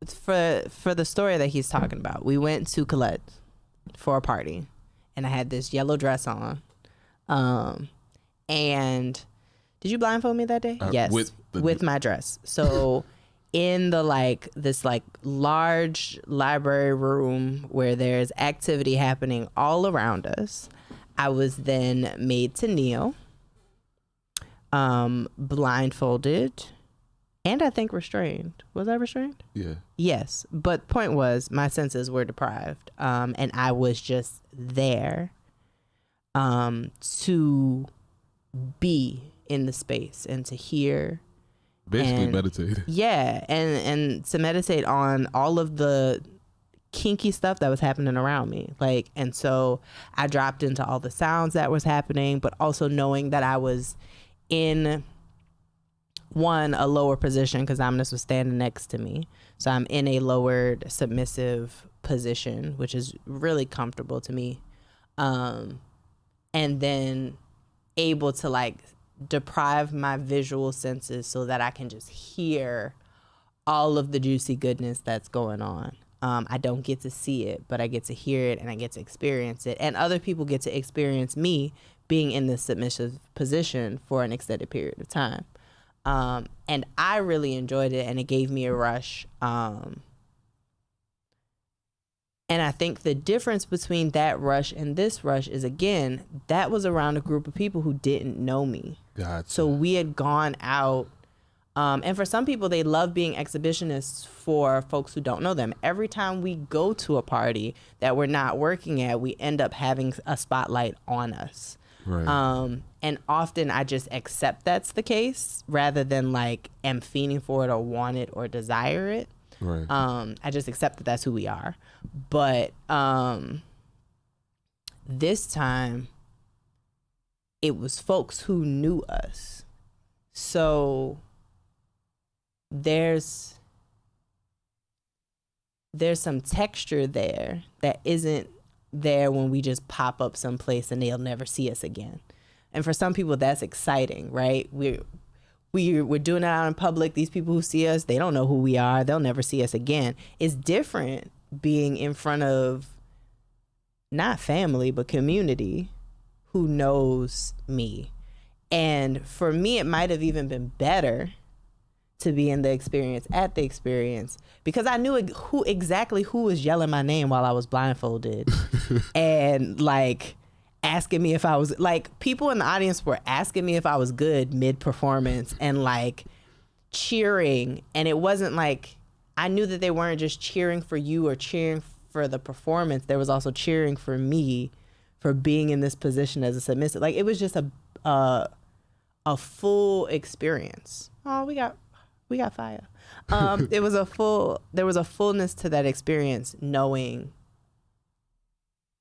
for the story that he's talking about, we went to Colette for a party, and I had this yellow dress on, and did you blindfold me that day? Yes, with my dress. So in the this large library room where there's activity happening all around us, I was then made to kneel, blindfolded, and I think restrained. Was I restrained? Yeah. Yes. But point was, my senses were deprived. And I was just there to be in the space and to hear. Basically meditate. Yeah. And to meditate on all of the kinky stuff that was happening around me. And so I dropped into all the sounds that was happening, but also knowing that I was in a lower position because Omnis was standing next to me. So I'm in a lowered submissive position, which is really comfortable to me. And then able to deprive my visual senses so that I can just hear all of the juicy goodness that's going on. I don't get to see it, but I get to hear it and I get to experience it. And other people get to experience me being in this submissive position for an extended period of time. And I really enjoyed it, and it gave me a rush. And I think the difference between that rush and this rush is, again, that was around a group of people who didn't know me. Gotcha. So we had gone out. And for some people, they love being exhibitionists for folks who don't know them. Every time we go to a party that we're not working at, we end up having a spotlight on us. Right. And often I just accept that's the case rather than am fiending for it or want it or desire it. Right. I just accept that that's who we are. But this time it was folks who knew us. So there's some texture there that isn't there when we just pop up someplace and they'll never see us again. And for some people that's exciting, right? We're doing it out in public. These people who see us, they don't know who we are. They'll never see us again. It's different being in front of not family, but community who knows me. And for me, it might have even been better to be in the experience at the experience because I knew who was yelling my name while I was blindfolded and like asking me if I was like, people in the audience were asking me if I was good mid-performance and like cheering. And it wasn't like, I knew that they weren't just cheering for you or cheering for the performance. There was also cheering for me for being in this position as a submissive. Like it was just a full experience. Oh, we got fire. There was a fullness to that experience, knowing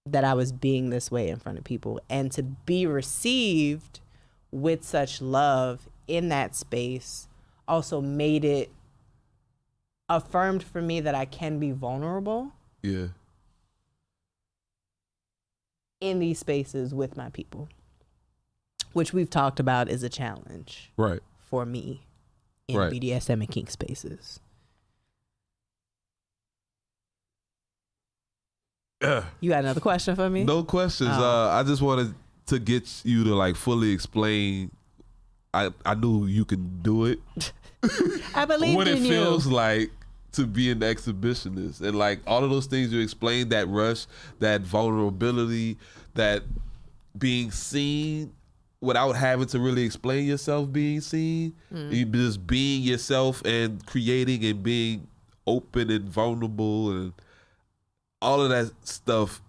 that I was being this way in front of people, and to be received with such love in that space also made it affirmed for me that I can be vulnerable. Yeah. In these spaces with my people, which we've talked about is a challenge. Right. For me in Right. BDSM and kink spaces. You got another question for me? No questions. Oh. I just wanted to get you to like fully explain. I knew you can do it. I believe what it in feels you. like to be an exhibitionist, and like all of those things you explained, that rush, that vulnerability, that being seen without having to really explain yourself, being seen, you just being yourself and creating and being open and vulnerable and all of that stuff.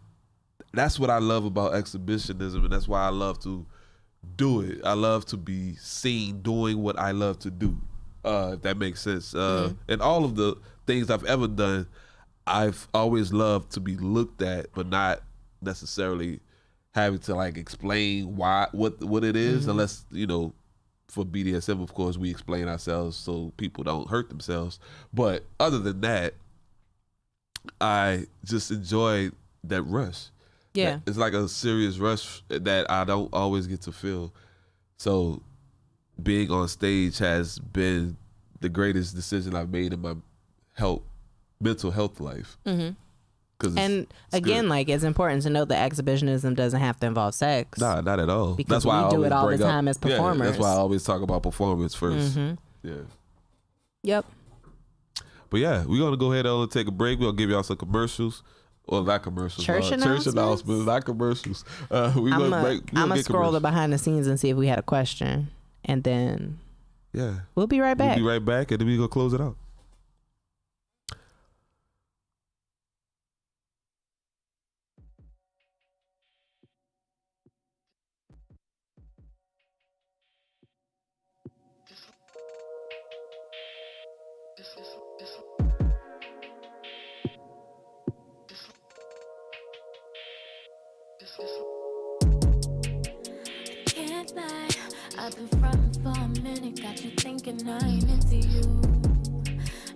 That's what I love about exhibitionism, and that's why I love to do it. I love to be seen doing what I love to do, if that makes sense. And all of the things I've ever done, I've always loved to be looked at, but not necessarily having to like explain what it is, unless, you know, for BDSM, of course, we explain ourselves so people don't hurt themselves. But other than that, I just enjoy that rush. Yeah. It's like a serious rush that I don't always get to feel. So being on stage has been the greatest decision I've made in my mental health life. And again, like, it's important to note that exhibitionism doesn't have to involve sex. Nah, not at all. Because that's why we I do it always all the bring time as performers. Yeah, that's why I always talk about performance first. Yeah. Yep. But yeah, we're gonna go ahead and take a break. We'll give y'all some commercials. Well, not commercials. Church announcements, not commercials. I'm gonna scroll the behind the scenes and see if we had a question, and then we'll be right back. We'll be right back, and then we're gonna close it out. Can't lie, I've been frontin' for a minute, got you thinking I ain't into you.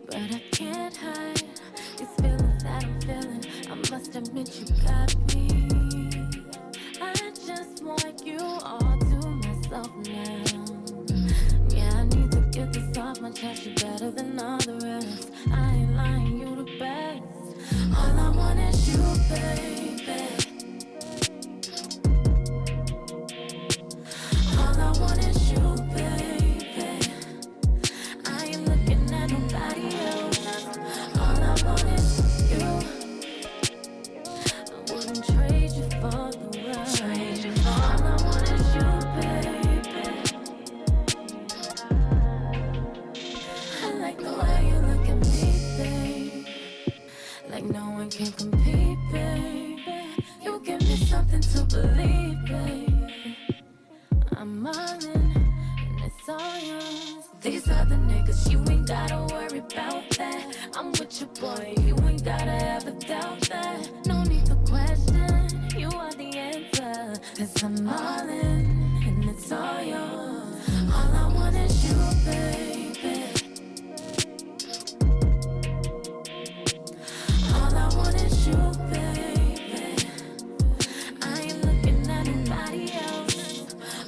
But I can't hide these feelings that I'm feeling. I must admit you got me. I just want you all to myself now. Yeah, I need to get this off my chest. You better than all the rest. I ain't lying, you the best. All I want is you, baby. All I want is you, baby. I ain't looking at nobody else. All I want is you. I wouldn't trade you for the world. All I want is you, baby. I like the way you look at me, babe. Like no one can compete, baby. You give me something to believe, baby. I'm all in, and it's all yours. These other niggas, you ain't gotta worry about that. I'm with your boy, you ain't gotta ever doubt that. No need to question, you are the answer. 'Cause I'm all in, and it's all yours. All I want is you, baby. All I want is you, baby. I ain't looking at nobody else.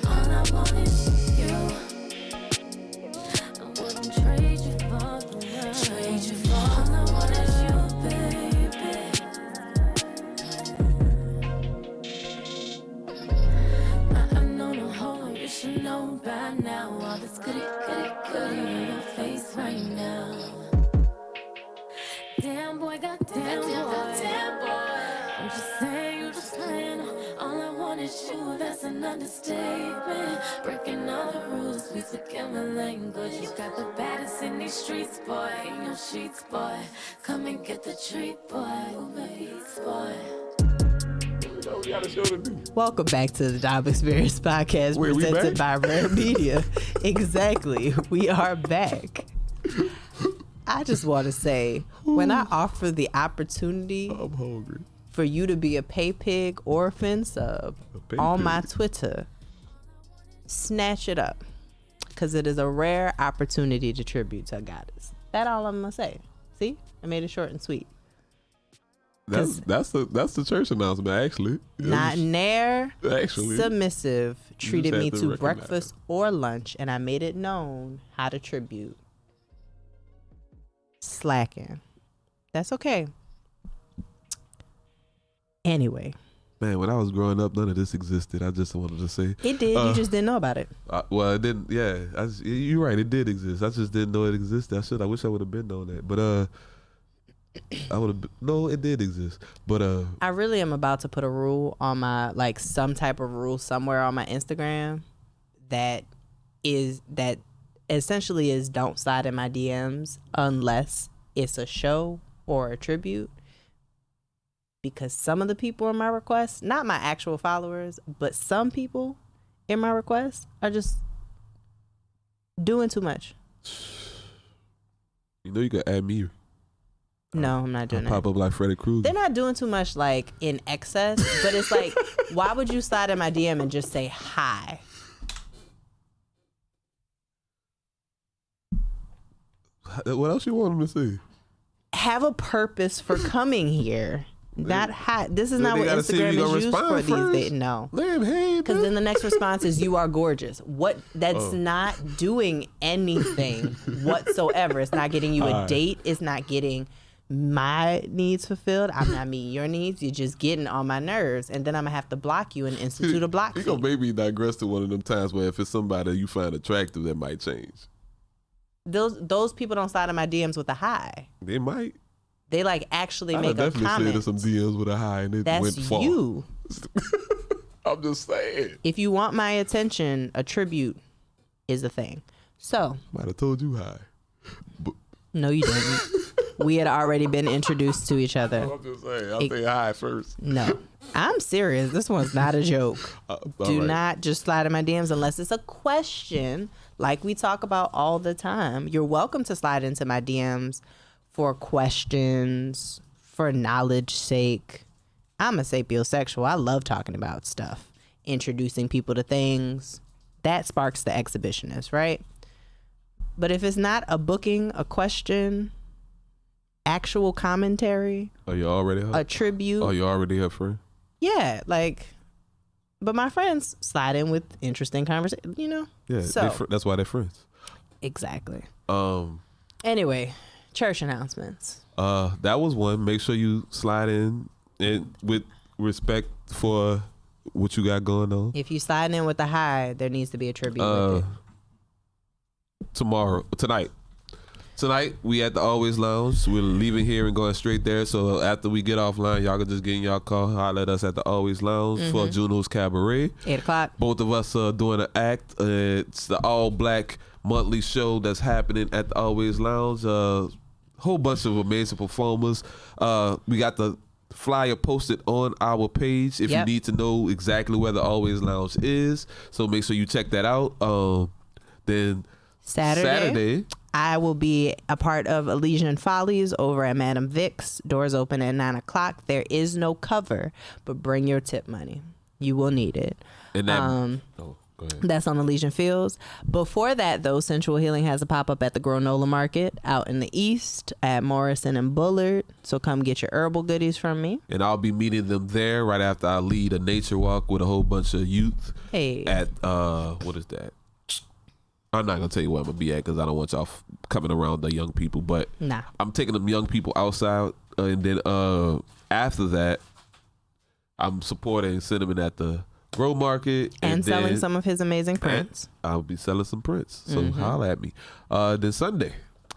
All I want is you. I wouldn't trade you for the world. All I want is you, baby. speaking my language. You got the baddest in these streets, boy. In your sheets, boy. Come and get the treat, boy. Uber Eats, boy. We got a show to do. Welcome back to the Job Experience Podcast Wait, we presented by back? R.A.R.E Media. Exactly. We are back. I just want to say, when I offer the opportunity I'm hungry. for you to be a pay pig or a fin sub pay on pig. my Twitter, snatch it up. Because it is a rare opportunity to tribute to a goddess. That's all I'm going to say. See? I made it short and sweet. That's the church announcement, actually. Not ne'er Actually, submissive treated had me to to recognize breakfast or lunch, and I made it known how to tribute. Slacking. That's okay. Anyway. man, when I was growing up, none of this existed. I just wanted to say It did. You just didn't know about it. well, it didn't. Yeah, you're right. It did exist. I just didn't know it existed. I wish I would have been known that. But I would have. No, it did exist. But I really am about to put a rule on my, like, some type of rule somewhere on my Instagram that essentially is don't slide in my DMs unless it's a show or a tribute. Because some of the people in my requests, not my actual followers, but some people in my requests are just doing too much. you know, you can add me. No, I'm not doing that. Pop up like Freddy Krueger. They're not doing too much, like, in excess, but it's like, why would you slide in my DM and just say hi? What else you want them to say? Have a purpose for coming here. Not hi. This is Then not they what gotta see if Instagram you gonna is used for respond these first. days. No. Let him hang. Because then the next response is, you are gorgeous. What? That's Oh. not doing anything whatsoever. It's not getting you a Alright. date. It's not getting my needs fulfilled. I'm not meeting your needs. You're just getting on my nerves. And then I'm going to have to block you and institute a block You fee. gonna maybe digress to one of them times where if it's somebody you find attractive, that might change. Those people don't slide in my DMs with a hi. They might. They, like, actually I make a definitely comment. slid in some DMs with a high and it That's went far. you. I'm just saying. If you want my attention, a tribute is a thing. So, Might have told you high. no, you didn't. We had already been introduced to each other. I'm just saying. I'll say high first. No, I'm serious. This one's not a joke. All Do right. not just slide in my DMs unless it's a question like we talk about all the time. You're welcome to slide into my DMs for questions, for knowledge sake. I'm a sapiosexual. I love talking about stuff, introducing people to things. That sparks the exhibitionist, right? But if it's not a booking, a question, actual commentary, Oh, you already her? a tribute, Oh, you already her friend? yeah, like, but my friends slide in with interesting conversation, you know? Yeah, So, that's why they're friends. exactly. Anyway, Church announcements. that was one. Make sure you slide in and with respect for what you got going on. If you slide in with a high, there needs to be a tribute with it. Tonight we at the Always Lounge. We're leaving here and going straight there. So after we get offline, y'all can just get in y'all car, holler at us at the Always Lounge for Juno's Cabaret. 8 o'clock. Both of us are doing an act. It's the all black monthly show that's happening at the Always Lounge. Whole bunch of amazing performers. We got the flyer posted on our page if you Yep. need to know exactly where the Always Lounge is. So make sure you check that out. Then Saturday, I will be a part of Elysian Follies over at Madame Vic's. Doors open at 9 o'clock. There is no cover, but bring your tip money. You will need it. and that go ahead. That's on Elysian Fields. Before that, though, Sensual Healing has a pop-up at the Granola Market out in the east at Morrison and Bullard. So come get your herbal goodies from me. And I'll be meeting them there right after I lead a nature walk with a whole bunch of youth Hey. at what is that? I'm not gonna tell you where I'm gonna be at because I don't want y'all coming around the young people. But Nah. I'm taking them young people outside, and then after that, I'm supporting Cinnamon at the Grow Market And selling then some of his amazing prints. I'll be selling some prints. So holla at me. Then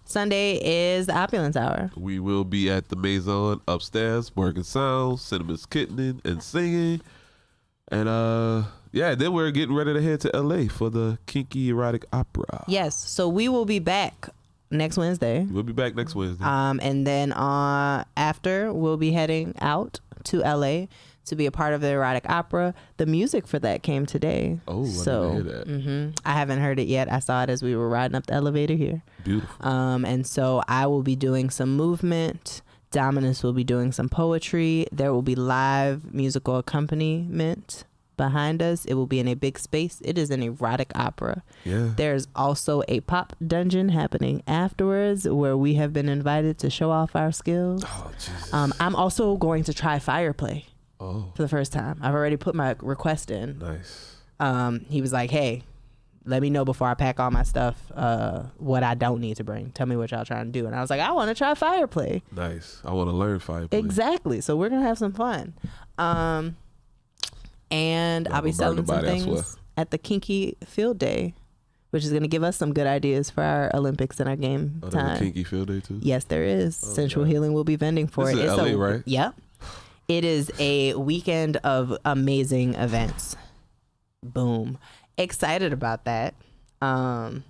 Sunday is the Opulence Hour. we will be at the Maison upstairs, working sounds, Cinnamon's kittening and singing. And Yeah, then we're getting ready to head to LA for the Kinky Erotic Opera. Yes, so we will be back next Wednesday. We'll be back next Wednesday. And then after, we'll be heading out to LA to be a part of the erotic opera. The music for that came today. Oh, so, I didn't hear that. I haven't heard it yet. I saw it as we were riding up the elevator here. Beautiful. And so I will be doing some movement. Dominus will be doing some poetry. There will be live musical accompaniment behind us. It will be in a big space. It is an erotic opera. Yeah. There's also a pop dungeon happening afterwards where we have been invited to show off our skills. Oh, Jesus. I'm also going to try fire play Oh, for the first time. I've already put my request in. nice. He was like, hey, let me know before I pack all my stuff what I don't need to bring. Tell me what y'all trying to do. And I was like, I want to try fire play. Nice. I want to learn fire play. Exactly. So we're going to have some fun. And I'll be selling some things at the Kinky Field Day, which is going to give us some good ideas for our Olympics and our game There's time. a Kinky Field Day too? Yes, there is. Sensual Healing will be vending for This it. is LA, right? Yep. It is a weekend of amazing events. Boom. Excited about that. And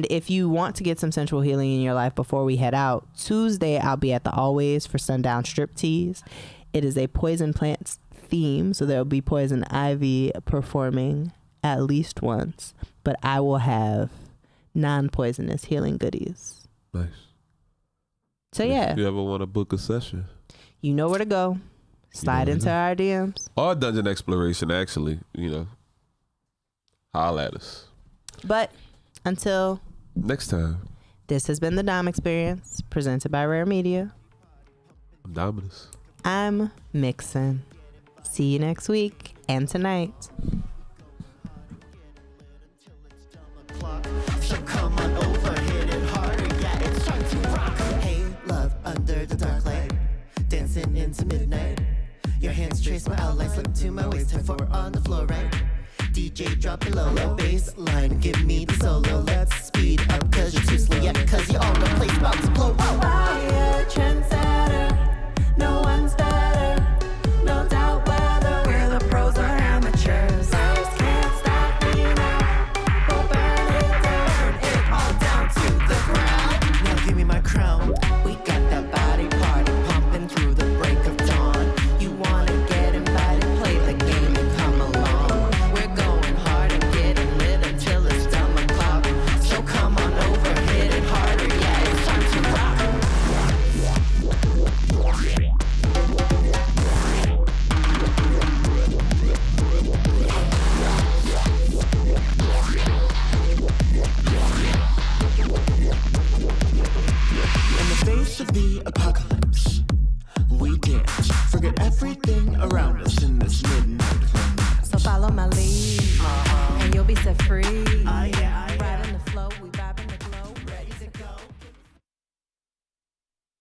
if you want to get some sensual healing in your life before we head out, Tuesday I'll be at the Always for Sundown Striptease. It is a poison plants theme, so there'll be Poison Ivy performing at least once, but I will have non-poisonous healing goodies. Nice. So yeah, If you ever want to book a session. you know where to go. Slide into our DMs. Or dungeon exploration, actually, holla at us. But until Next time, this has been the Dom Experience, presented by R.A.R.E Media. I'm Dominus. I'm Mixin. See you next week and tonight. So come on over, hit it harder, yeah, it's time to rock. Hey, love, under the dark light, dancing into midnight. Your hands trace my outline, slip to my waist, 10-4 on the floor, right? DJ drop it low, low bass line, give me the solo. Let's speed up, cause you're too slow, yeah, cause you all know place about to blow. Fire, trendsetter, no one's better, no doubt whether we're the pros or amateurs. Fires can't stop me now, we'll burn it all down to the ground. Now give me my crown, we got that body party pumping through the break of dawn. You wanna get invited, play the game and come along. We're going hard and getting lit until it's dumb o'clock. So come on over, hit it harder, yeah, it's time to rock. In the face of the apocalypse,